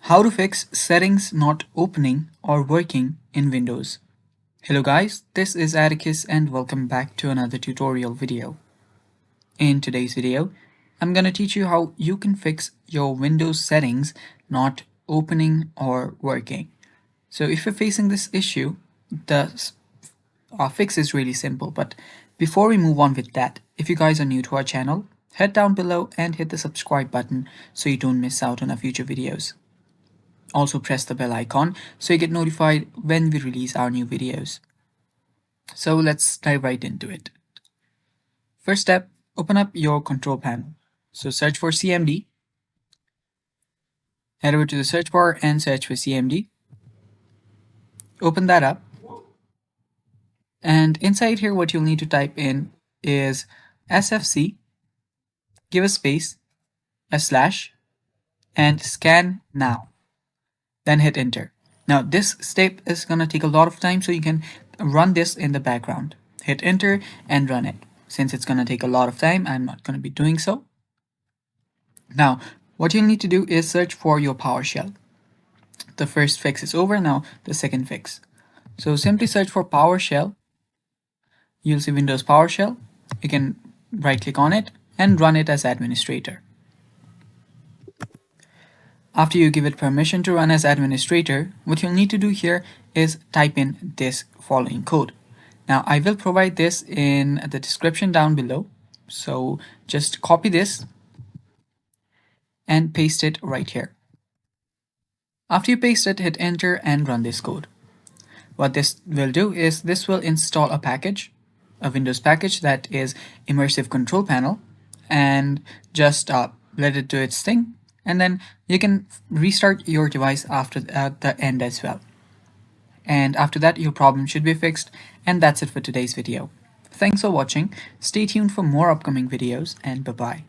How to fix settings not opening or working in Windows. Hello guys, this is Atticus and welcome back to another tutorial video. In today's video, I'm going to teach you how you can fix your Windows settings not opening or working. So if you're facing this issue, the fix is really simple, but before we move on with that, if you guys are new to our channel, head down below and hit the subscribe button so you don't miss out on our future videos. Also press the bell icon so you get notified when we release our new videos. So let's dive right into it. First step, open up your control panel. So search for CMD. Head over to the search bar and search for CMD. Open that up. And inside here what you'll need to type in is SFC, give a space, a slash, and scan now. Then hit enter. Now this step is going to take a lot of time, so you can run this in the background. Hit enter and run it. Since it's going to take a lot of time, I'm not going to be doing so. Now what you'll need to do is search for your PowerShell. The first fix is over, now the second fix. So simply search for PowerShell. You'll see Windows PowerShell. You can right click on it and run it as administrator. After you give it permission to run as administrator, what you'll need to do here is type in this following code. Now I will provide this in the description down below, so just copy this and paste it right here. After you paste it, hit enter and run this code. What this will do is this will install a package, a Windows package that is Immersive Control Panel, and just let it do its thing. And then you can restart your device after the end as well. And after that, your problem should be fixed. And that's it for today's video. Thanks for watching. Stay tuned for more upcoming videos, and bye-bye.